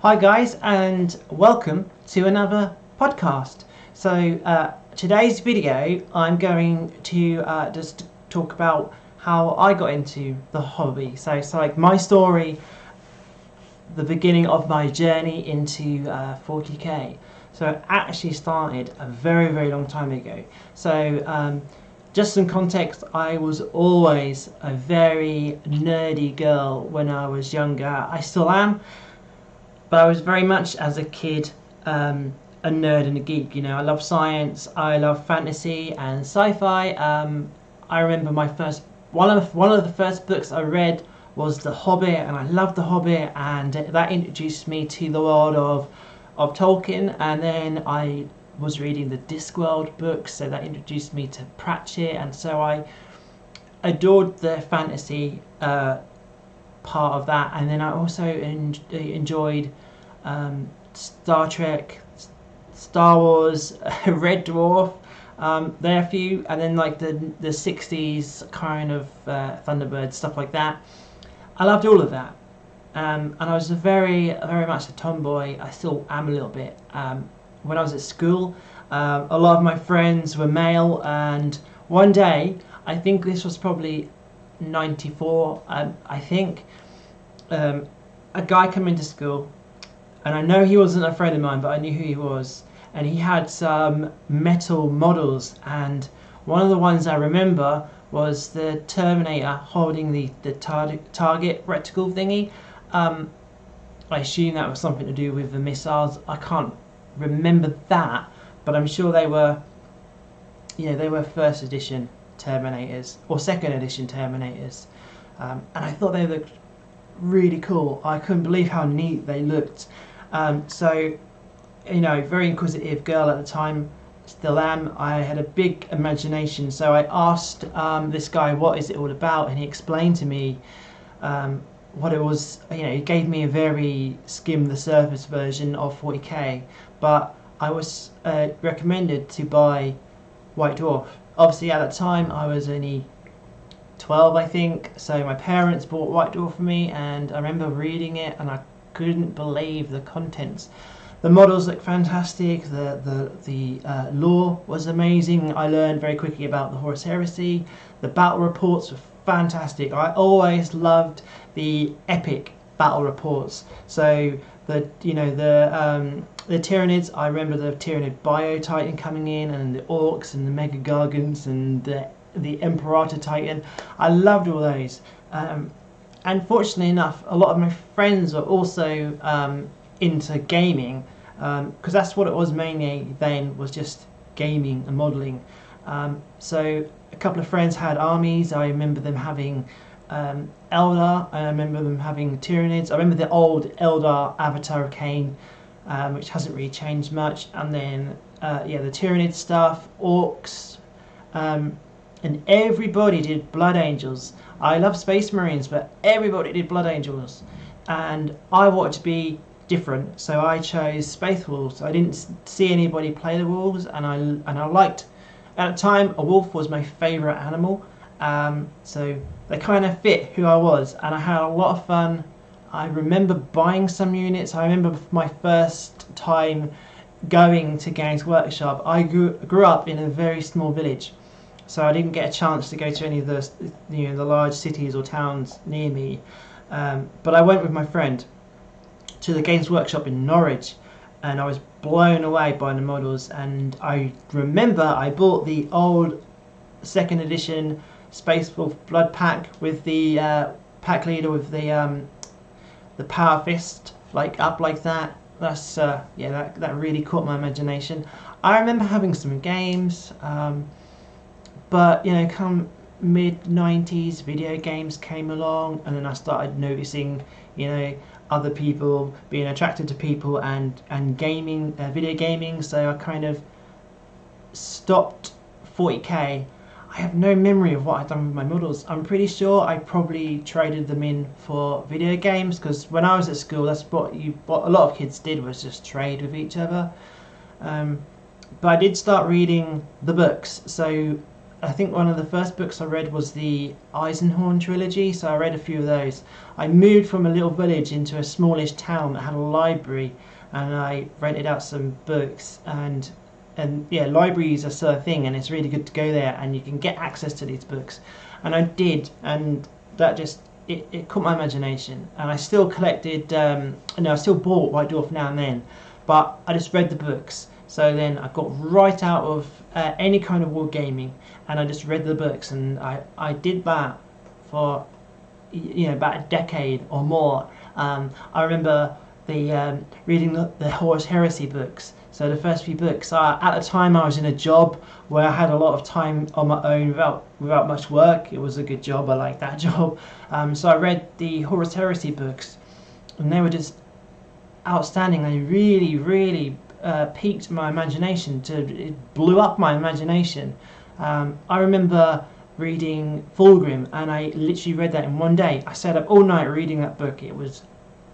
Hi guys, and welcome to another podcast. Today's video I'm going to just talk about how I got into the hobby. So like my story, the beginning of my journey into 40k. So it actually started a very long time ago. Just some context, I was always a very nerdy girl when I was younger. I still am, but I was very much as a kid a nerd and a geek. You know, I love science, I love fantasy and sci-fi. I remember my first one of the first books I read was The Hobbit, and I loved The Hobbit, and that introduced me to the world of Tolkien. And then I was reading the Discworld books, so that introduced me to Pratchett, and so I adored the fantasy part of that. And then I also enjoyed Star Trek, Star Wars, Red Dwarf. There are a few, and then like the 60s kind of Thunderbird stuff like that. I loved all of that, and I was very much a tomboy. I still am a little bit. When I was at school, a lot of my friends were male, and one day, I think this was probably '94, I think, a guy came into school, and I know he wasn't a friend of mine, but I knew who he was, and he had some metal models, and one of the ones I remember was the Terminator holding the target reticle thingy. I assume that was something to do with the missiles. I can't remember that, but I'm sure they were first edition Terminators or second edition Terminators, and I thought they looked really cool. I couldn't believe how neat they looked. Very inquisitive girl at the time, still am. I had a big imagination, so I asked this guy, what is it all about, and he explained to me what it was. He gave me a very skim the surface version of 40k, but I was recommended to buy White Dwarf. Obviously at that time I was only 12, I think, so my parents bought White Dwarf for me, and I remember reading it and I couldn't believe the contents. The models looked fantastic, the lore was amazing. I learned very quickly about the Horus Heresy. The battle reports were fantastic. I always loved the epic battle reports. So the Tyranids, I remember the Tyranid Bio Titan coming in, and the Orcs and the Mega Gargants and the Imperator Titan. I loved all those. And fortunately enough, a lot of my friends were also into gaming, because that's what it was mainly then, was just gaming and modelling. So a couple of friends had armies. I remember them having Eldar. I remember them having Tyranids. I remember the old Eldar Avatar of Cain, which hasn't really changed much. And then the Tyranid stuff, Orcs, and everybody did Blood Angels. I love Space Marines, but everybody did Blood Angels, and I wanted to be different, so I chose Space Wolves. I didn't see anybody play the wolves, and I liked, at the time, a wolf was my favourite animal, so they kind of fit who I was, and I had a lot of fun. I remember buying some units. I remember my first time going to Games Workshop. I grew up in a very small village, so I didn't get a chance to go to any of the large cities or towns near me. But I went with my friend to the Games Workshop in Norwich, and I was blown away by the models. And I remember I bought the old second edition Space Wolf Blood Pack with the pack leader with the power fist up like that. That's that really caught my imagination. I remember having some games. But come mid-90s, video games came along, and then I started noticing, other people being attracted to people and gaming, video gaming. So I kind of stopped 40k. I have no memory of what I'd done with my models. I'm pretty sure I probably traded them in for video games, because when I was at school, that's what a lot of kids did, was just trade with each other. But I did start reading the books, so I think one of the first books I read was the Eisenhorn trilogy, so I read a few of those. I moved from a little village into a smallish town that had a library, and I rented out some books. And yeah, libraries are still a thing, and it's really good to go there, and you can get access to these books. And I did, and that just it caught my imagination. And I still collected, I still bought White Dwarf now and then, but I just read the books. So then I got right out of any kind of wargaming, and I just read the books, and I did that for about a decade or more. I remember reading the Horus Heresy books. So the first few books. At the time, I was in a job where I had a lot of time on my own without much work. It was a good job. I liked that job. So I read the Horus Heresy books, and they were just outstanding. They really, really piqued my imagination. It blew up my imagination. I remember reading Fulgrim, and I literally read that in one day. I sat up all night reading that book. It was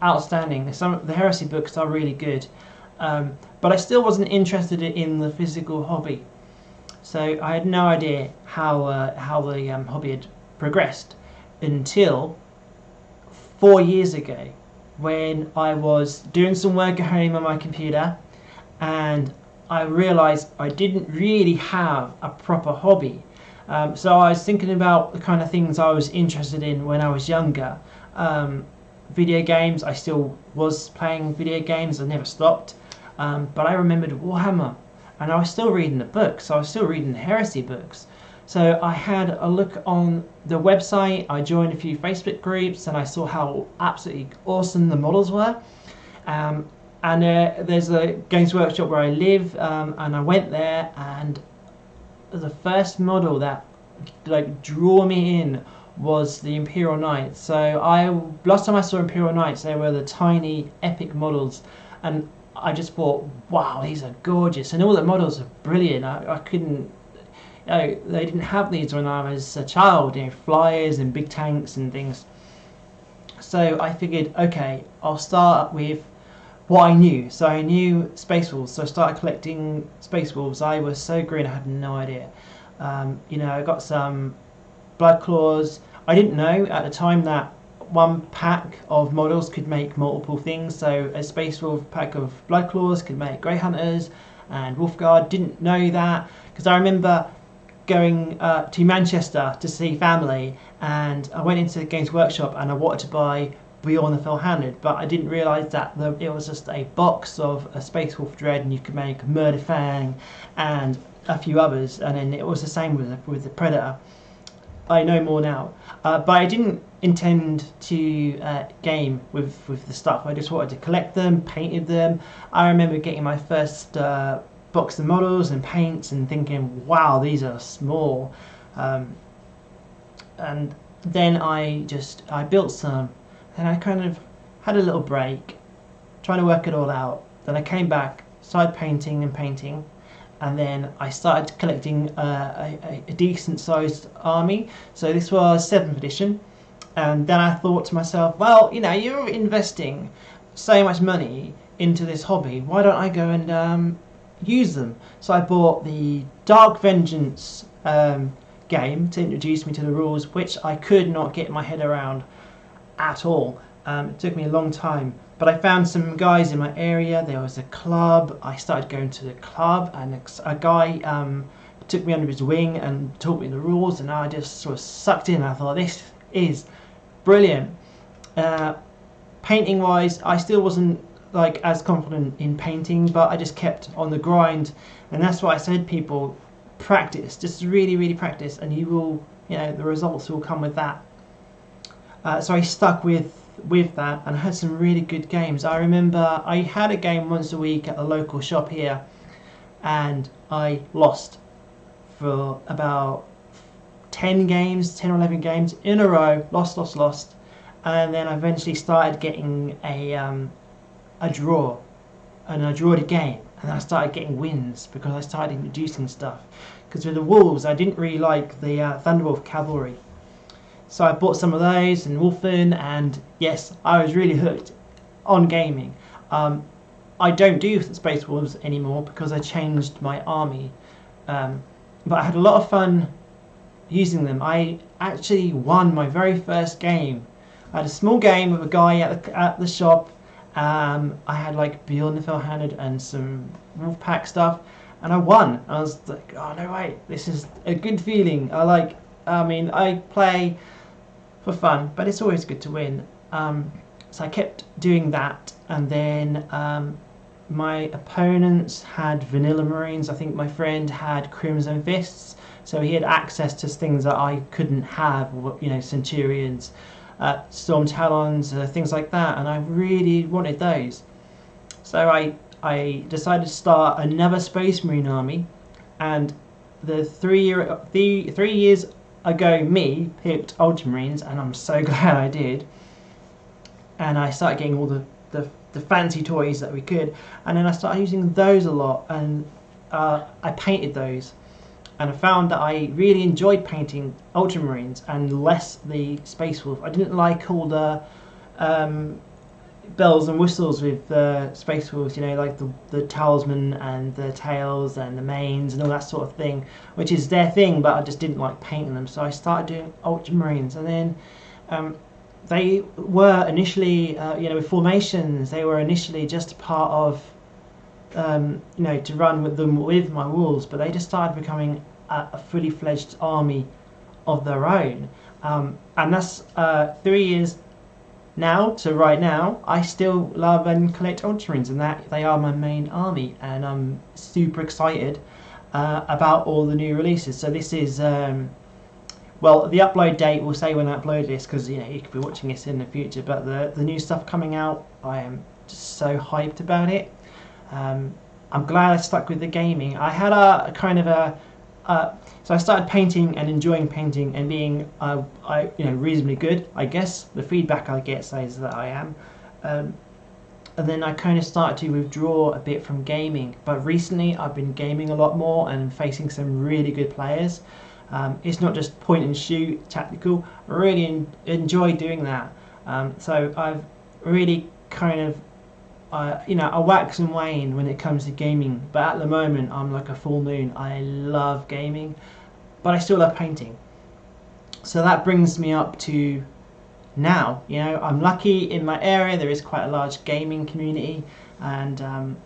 outstanding. Some of the Heresy books are really good, but I still wasn't interested in the physical hobby. So I had no idea how the hobby had progressed until 4 years ago, when I was doing some work at home on my computer, and I realised I didn't really have a proper hobby. So I was thinking about the kind of things I was interested in when I was younger. Video games, I still was playing video games, I never stopped. But I remembered Warhammer, and I was still reading the books, so I was still reading the Heresy books. So I had a look on the website, I joined a few Facebook groups, and I saw how absolutely awesome the models were. And there's a Games Workshop where I live, and I went there, and the first model that drew me in was the Imperial Knights. So last time I saw Imperial Knights, they were the tiny epic models, and I just thought, wow, these are gorgeous, and all the models are brilliant. I couldn't, they didn't have these when I was a child, flyers and big tanks and things. So I figured, okay, I'll start with what I knew. So I knew Space Wolves, so I started collecting Space Wolves. I was so green, I had no idea. I got some Blood Claws. I didn't know at the time that one pack of models could make multiple things. So a Space Wolf pack of Blood Claws could make Grey Hunters and Wolfguard. Didn't know that, because I remember going to Manchester to see family, and I went into the Games Workshop and I wanted to buy Beyond the Fell-Handed, but I didn't realise that it was just a box of a Space Wolf Dread, and you could make Murder Fang and a few others, and then it was the same with the Predator. I know more now, but I didn't intend to game with the stuff. I just wanted to collect them, painted them. I remember getting my first box of models and paints and thinking, wow, these are small. And then I built some, and I kind of had a little break, trying to work it all out. Then I came back, started painting, and then I started collecting a decent sized army. So this was 7th edition, and then I thought to myself, well, you're investing so much money into this hobby, why don't I go and use them? So I bought the Dark Vengeance game to introduce me to the rules, which I could not get my head around at all. It took me a long time, but I found some guys in my area. There was a club. I started going to the club, and a guy took me under his wing and taught me the rules, and I just sort of sucked in. I thought, this is brilliant. Painting wise, I still wasn't as confident in painting, but I just kept on the grind, and that's why I said, people, practice, just really, really practice, and you will, the results will come with that. So I stuck with that, and I had some really good games. I remember I had a game once a week at a local shop here, and I lost for about 10 or 11 games in a row. Lost, and then I eventually started getting a draw, and I drawed a game, and then I started getting wins because I started introducing stuff. Because with the Wolves, I didn't really like the Thunderwolf Cavalry. So I bought some of those and Wolfen, and yes, I was really hooked on gaming. I don't do Space Wolves anymore because I changed my army. But I had a lot of fun using them. I actually won my very first game. I had a small game with a guy at the shop. I had like Beyond the Fell-Handed and some Wolfpack stuff, and I won. I was like, oh no way, this is a good feeling. I play for fun, but it's always good to win. So I kept doing that, and then my opponents had Vanilla Marines. I think my friend had Crimson Fists, so he had access to things that I couldn't have, Centurions, Storm Talons, things like that, and I really wanted those. So I decided to start another Space Marine army, and the 3 years ago me picked Ultramarines, and I'm so glad I did. And I started getting all the fancy toys that we could, and then I started using those a lot, and I painted those, and I found that I really enjoyed painting Ultramarines and less the Space Wolf. I didn't like all the bells and whistles with Space Wolves, like the talisman and the tails and the manes and all that sort of thing, which is their thing, but I just didn't like painting them. So I started doing Ultramarines, and then they were initially, with formations, they were initially just part of, to run with them with my wolves, but they just started becoming a fully fledged army of their own. And that's 3 years now to right now. I still love and collect Ultramarines, and that they are my main army, and I'm super excited about all the new releases. So this is well, the upload date will say when I upload this, because you could be watching this in the future, but the new stuff coming out, I am just so hyped about it. I'm glad I stuck with the gaming. I had a kind of so I started painting and enjoying painting and being reasonably good, I guess. The feedback I get says that I am. And then I kind of started to withdraw a bit from gaming, but recently I've been gaming a lot more and facing some really good players. It's not just point and shoot tactical. I really enjoy doing that. So I've really kind of I wax and wane when it comes to gaming, but at the moment I'm like a full moon. I love gaming, but I still love painting. So that brings me up to now. I'm lucky in my area. There is quite a large gaming community, and I'm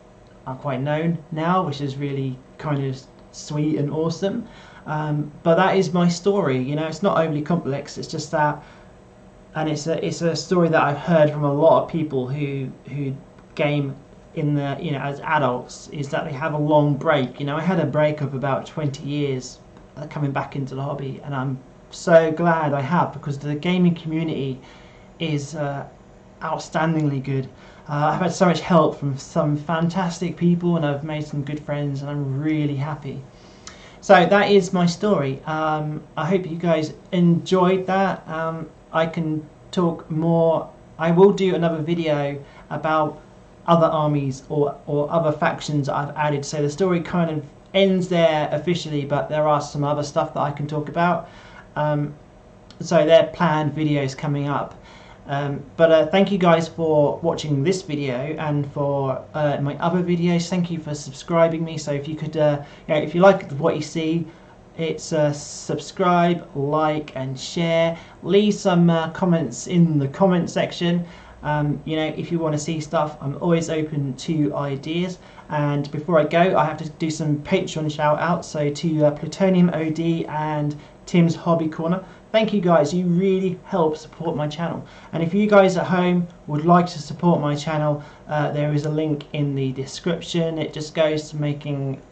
quite known now, which is really kind of sweet and awesome. But that is my story. It's not overly complex. It's just that, and it's a story that I've heard from a lot of people who game in the as adults, is that they have a long break. I had a break of about 20 years coming back into the hobby, and I'm so glad I have, because the gaming community is outstandingly good. I've had so much help from some fantastic people, and I've made some good friends, and I'm really happy. So that is my story. I hope you guys enjoyed that. I can talk more. I will do another video about other armies or other factions that I've added. So the story kind of ends there officially, but there are some other stuff that I can talk about. So they're planned videos coming up. But thank you guys for watching this video, and for my other videos. Thank you for subscribing me. So if you could, if you like what you see, it's subscribe, like, and share. Leave some comments in the comment section. If you want to see stuff, I'm always open to ideas. And before I go, I have to do some Patreon shout outs. So to Plutonium OD and Tim's Hobby Corner, thank you guys. You really help support my channel. And if you guys at home would like to support my channel, there is a link in the description. It just goes to making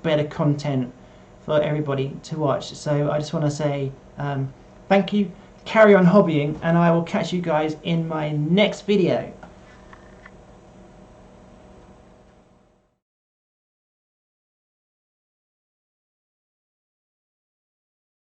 better content for everybody to watch. So I just want to say thank you. Carry on hobbying, and I will catch you guys in my next video.